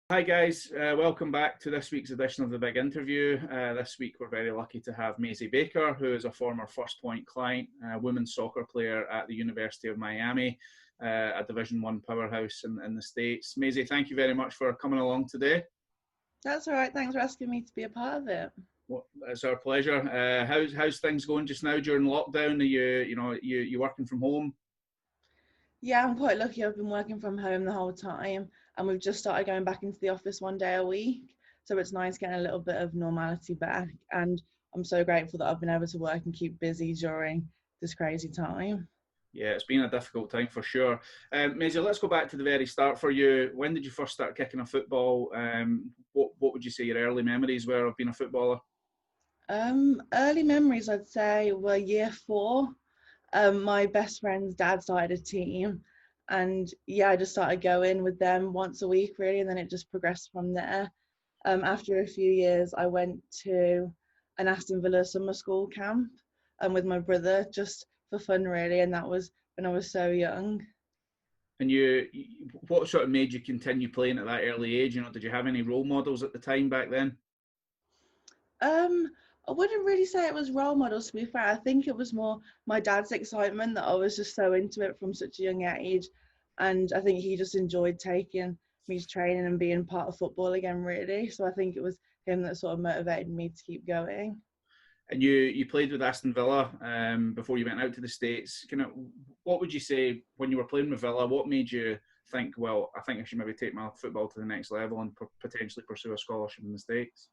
Hi guys, welcome back to this week's edition of The Big Interview. This week we're very lucky to have Maisie Baker, who is a former FirstPoint client, a women's soccer player at the University of Miami, a Division One powerhouse in the States. Maisie, thank you very much for coming along today. That's all right. Thanks for asking me to be a part of it. Well, it's our pleasure. How's things going just now during lockdown? Are you working from home? Yeah, I'm quite lucky. I've been working from home the whole time, and we've just started going back into the office one day a week. So it's nice getting a little bit of normality back. And I'm so grateful that I've been able to work and keep busy during this crazy time. Yeah, it's been a difficult time for sure. Maisie, let's go back to the very start for you. When did you first start kicking a football? What would you say your early memories were of being a footballer? Early memories, I'd say, were year four. My best friend's dad started a team, and yeah, I just started going with them once a week, really, and then it just progressed from there. After a few years, I went to an Aston Villa summer school camp with my brother just for fun, really, and that was when I was so young. And what sort of made you continue playing at that early age? Did you have any role models at the time back then? Um, I wouldn't really say it was role models, to be fair. I think it was more my dad's excitement that I was just so into it from such a young age. And I think he just enjoyed taking me to training and being part of football again, really. So I think it was him that sort of motivated me to keep going. And you played with Aston Villa before you went out to the States. What would you say when you were playing with Villa? What made you think, well, I think I should maybe take my football to the next level and potentially pursue a scholarship in the States?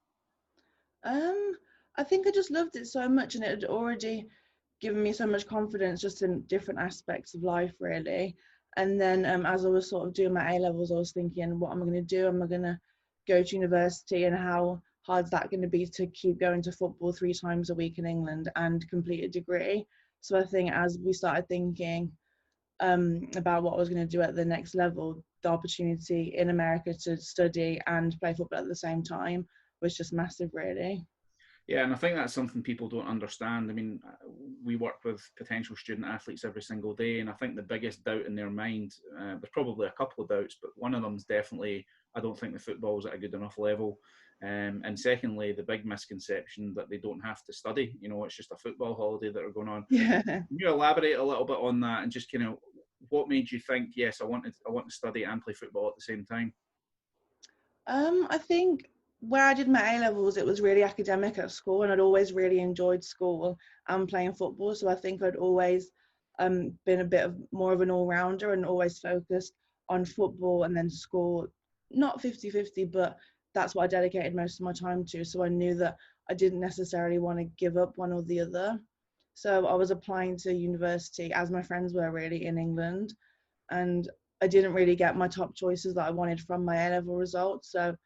Um, I think I just loved it so much, and it had already given me so much confidence just in different aspects of life, really. And then as I was sort of doing my A levels, I was thinking, what am I going to do? Am I going to go to university, and how hard is that going to be to keep going to football 3 times a week in England and complete a degree? So I think as we started thinking about what I was going to do at the next level, the opportunity in America to study and play football at the same time was just massive, really. Yeah, and I think that's something people don't understand. I mean, we work with potential student athletes every single day, and I think the biggest doubt in their mind, there's probably a couple of doubts, but one of them is definitely, I don't think the football's at a good enough level. And secondly, the big misconception that they don't have to study. It's just a football holiday that are going on. Yeah. Can you elaborate a little bit on that and just what made you think, yes, I want to study and play football at the same time? I think where I did my A levels, it was really academic at school, and I'd always really enjoyed school and playing football. So I think I'd always been a bit of more of an all rounder and always focused on football and then school, not 50-50, but that's what I dedicated most of my time to. So I knew that I didn't necessarily want to give up one or the other. So I was applying to university as my friends were really in England, and I didn't really get my top choices that I wanted from my A level results. So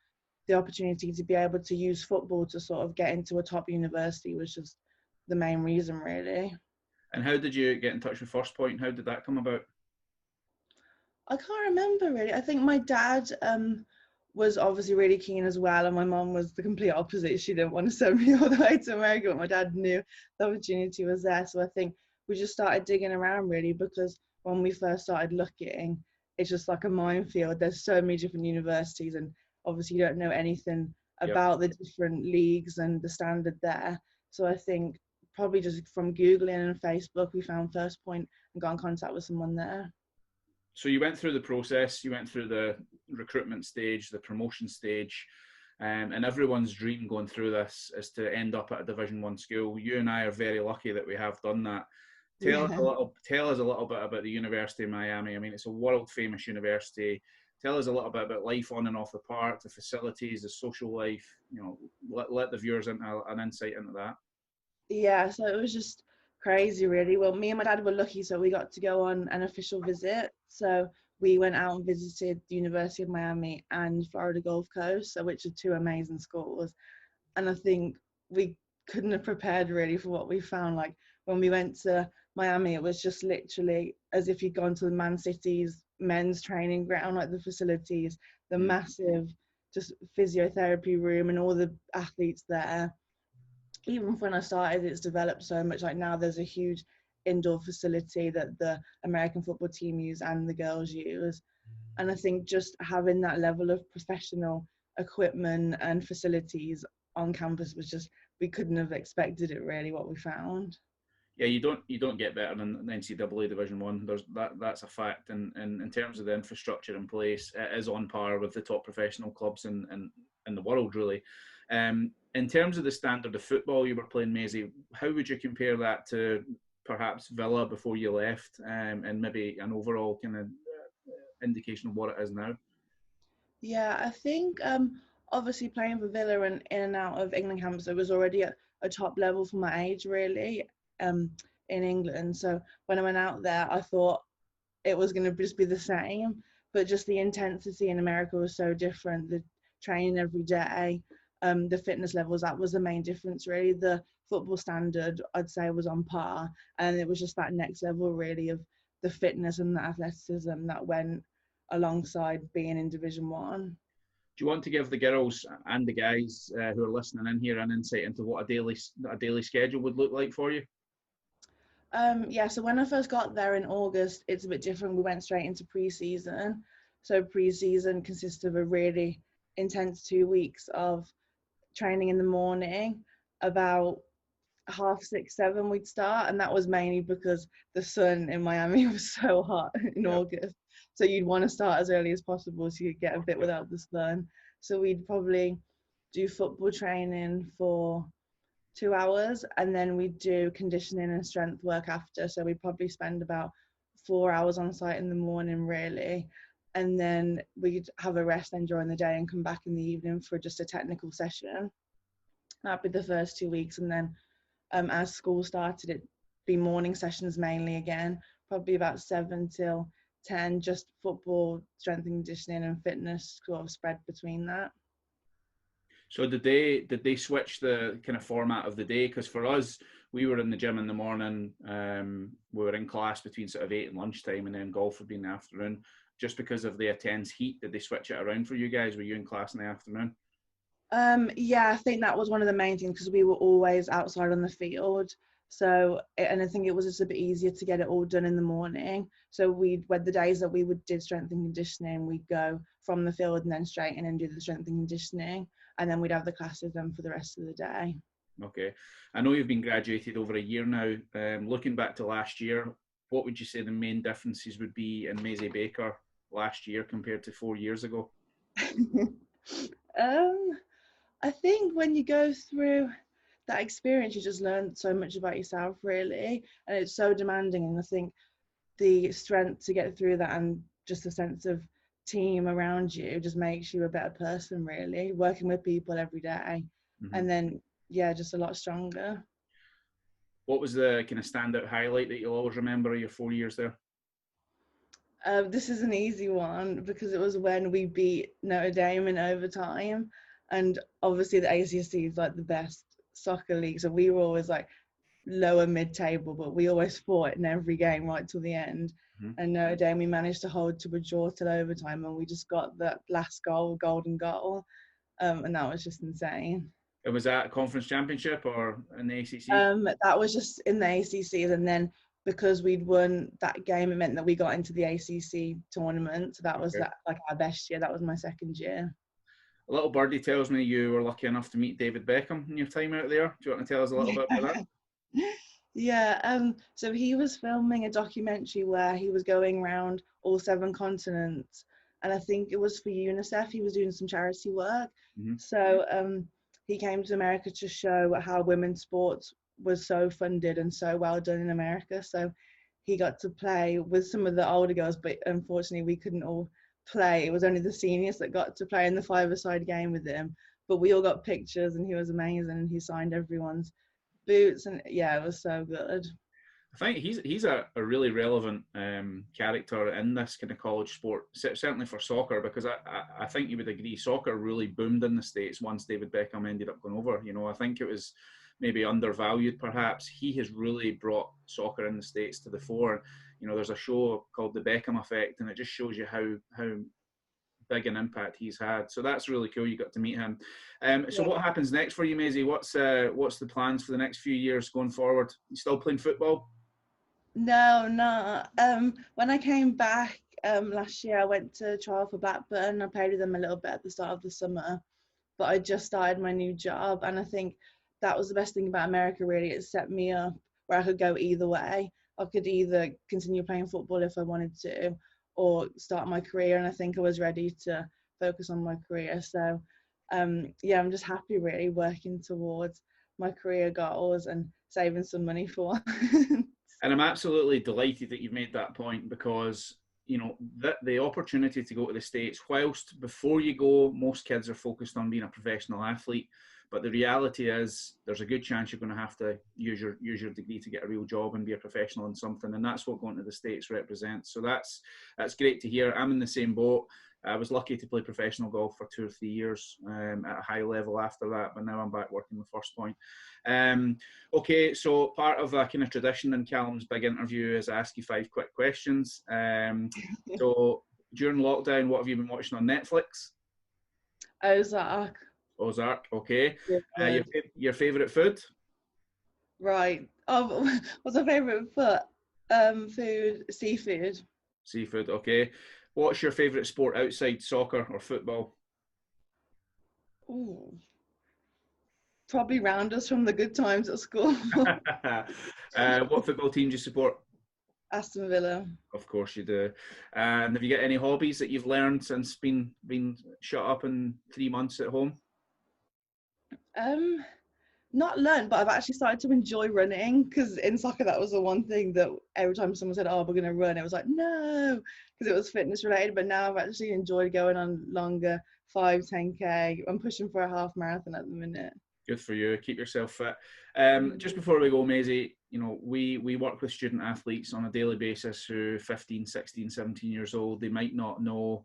the opportunity to be able to use football to sort of get into a top university was just the main reason, really. And how did you get in touch with FirstPoint? How did that come about? I can't remember really. I think my dad was obviously really keen as well, and my mum was the complete opposite. She didn't want to send me all the way to America, but my dad knew the opportunity was there. So I think we just started digging around, really, because when we first started looking, it's just like a minefield. There's so many different universities, and obviously you don't know anything Yep. about the different leagues and the standard there. So I think probably just from Googling and Facebook, we found First Point and got in contact with someone there. So you went through the process, you went through the recruitment stage, the promotion stage, and everyone's dream going through this is to end up at a Division One school. You and I are very lucky that we have done that. Yeah. Tell us a little bit about the University of Miami. I mean, it's a world famous university. Tell us a little bit about life on and off the park, the facilities, the social life. Let the viewers into an insight into that. Yeah, so it was just crazy, really. Well, me and my dad were lucky, so we got to go on an official visit. So we went out and visited the University of Miami and Florida Gulf Coast, so which are two amazing schools. And I think we couldn't have prepared really for what we found. Like when we went to Miami, it was just literally as if you'd gone to the Man City's men's training ground, like the facilities, the Mm. massive just physiotherapy room and all the athletes there. Even when I started, it's developed so much. Like now there's a huge indoor facility that the American football team use and the girls use. And I think just having that level of professional equipment and facilities on campus was just, we couldn't have expected it really, what we found. Yeah, you don't get better than NCAA Division One. There's that's a fact. And in terms of the infrastructure in place, it is on par with the top professional clubs in the world, really. In terms of the standard of football you were playing, Maisie, how would you compare that to perhaps Villa before you left, and maybe an overall kind of indication of what it is now? Yeah, I think obviously playing for Villa and in and out of England camps, I was already at a top level for my age really um, in England. So when I went out there, I thought it was going to just be the same, but just the intensity in America was so different. The training every day, the fitness levels, that was the main difference really. The football standard, I'd say, was on par, and it was just that next level really of the fitness and the athleticism that went alongside being in Division One. Do you want to give the girls and the guys who are listening in here an insight into what a daily schedule would look like for you? Yeah, so when I first got there in August, it's a bit different. We went straight into pre-season. So pre-season consists of a really intense 2 weeks of training in the morning. About 6:30, 7:00 we'd start, and that was mainly because the sun in Miami was so hot in Yeah. August. So you'd want to start as early as possible so you could get a bit without the sun. So we'd probably do football training for 2 hours, and then we do conditioning and strength work after. So we probably spend about 4 hours on site in the morning, really. And then we'd have a rest then during the day and come back in the evening for just a technical session. That'd be the first 2 weeks. And then as school started, it'd be morning sessions mainly again, probably about 7 till 10, just football, strength and conditioning and fitness sort of spread between that. So did they switch the kind of format of the day? Because for us, we were in the gym in the morning. We were in class between sort of 8 and lunchtime, and then golf would be in the afternoon. Just because of the intense heat, did they switch it around for you guys? Were you in class in the afternoon? Yeah, I think that was one of the main things because we were always outside on the field. So, and I think it was just a bit easier to get it all done in the morning. So when the days that we did strength and conditioning, we'd go from the field and then straight in and do the strength and conditioning, and then we'd have the classes then for the rest of the day. Okay. I know you've been graduated over a year now. Looking back to last year, what would you say the main differences would be in Maisie Baker last year compared to 4 years ago? um, I think when you go through that experience, you just learn so much about yourself, really, and it's so demanding. And I think the strength to get through that and just a sense of team around you just makes you a better person, really, working with people every day. Mm-hmm. And then, yeah, just a lot stronger. What was the kind of standout highlight that you'll always remember of your 4 years there? This is an easy one because it was when we beat Notre Dame in overtime. And obviously the ACC is like the best soccer league. So we were always like lower mid-table, but we always fought in every game right till the end. Mm-hmm. And Notre Dame, we managed to hold to a draw till overtime, and we just got that last goal, golden goal. And that was just insane. And was that a conference championship or in the ACC? That was just in the ACC, and then because we'd won that game, it meant that we got into the ACC tournament. So that was Okay. like our best year. That was my second year. A little birdie tells me you were lucky enough to meet David Beckham in your time out there. Do you want to tell us a little bit about that? Yeah, so he was filming a documentary where he was going around all 7 continents, and I think it was for UNICEF. He was doing some charity work. Mm-hmm. So he came to America to show how women's sports was so funded and so well done in America. So he got to play with some of the older girls, but unfortunately we couldn't all play. It was only the seniors that got to play in the 5-a-side game with him, but we all got pictures, and he was amazing, and he signed everyone's boots, and yeah, it was so good. I think he's a really relevant character in this kind of college sport, certainly for soccer, because I think you would agree soccer really boomed in the States once David Beckham ended up going over. You know, I think it was maybe undervalued perhaps. He has really brought soccer in the States to the fore. You know, there's a show called The Beckham Effect, and it just shows you how big an impact he's had. So that's really cool. You got to meet him. So what happens next for you, Maisie? What's the plans for the next few years going forward? You still playing football? No. When I came back last year I went to trial for Blackburn. I played with them a little bit at the start of the summer, but I just started my new job, and I think that was the best thing about America. Really, it set me up where I could go either way. I could either continue playing football if I wanted to, or start my career. And I think I was ready to focus on my career. So, yeah, I'm just happy really working towards my career goals and saving some money for one. And I'm absolutely delighted that you've made that point, because that the opportunity to go to the States, whilst before you go, most kids are focused on being a professional athlete, but the reality is there's a good chance you're going to have to use your degree to get a real job and be a professional in something, and that's what going to the States represents. So that's great to hear. I'm in the same boat. I was lucky to play professional golf for 2 or 3 years at a high level after that, but now I'm back working with FirstPoint. Okay, so part of a kind of tradition in Callum's big interview is I ask you 5 quick questions. So during lockdown, what have you been watching on Netflix? Ozark. Ozark, okay. Yeah, Your favourite food? right. Oh, what's my favourite food? Seafood. Seafood, okay. What's your favourite sport outside soccer or football? Ooh, probably rounders from the good times at school. What football team do you support? Aston Villa. Of course you do. And have you got any hobbies that you've learned since being shut up in 3 months at home? Not learned, but I've actually started to enjoy running, because in soccer that was the one thing that every time someone said, "Oh, we're gonna run," it was like, no, because it was fitness related. But now I've actually enjoyed going on longer 5, 10K. I'm pushing for a half marathon at the minute. Good for you. Keep yourself fit. Just before we go, Maisie, we work with student athletes on a daily basis who 15, 16, 17 years old. They might not know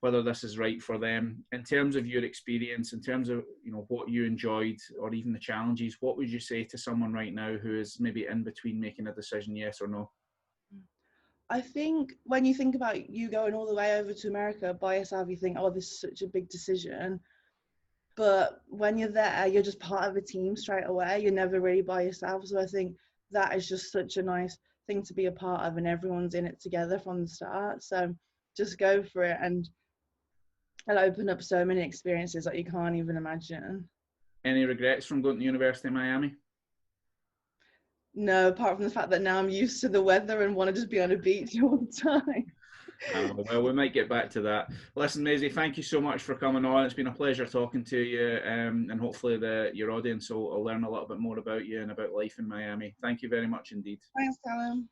whether this is right for them. In terms of your experience, in terms of what you enjoyed or even the challenges, what would you say to someone right now who is maybe in between making a decision, yes or no? I think when you think about you going all the way over to America by yourself, you think, oh, this is such a big decision. But when you're there, you're just part of a team straight away. You're never really by yourself. So I think that is just such a nice thing to be a part of, and everyone's in it together from the start. So just go for it, and it'll open up so many experiences that you can't even imagine. Any regrets from going to University of Miami? No, apart from the fact that now I'm used to the weather and want to just be on a beach all the time. Well, we might get back to that. Listen, Maisie, thank you so much for coming on. It's been a pleasure talking to you, and hopefully your audience will learn a little bit more about you and about life in Miami. Thank you very much indeed. Thanks, Callum.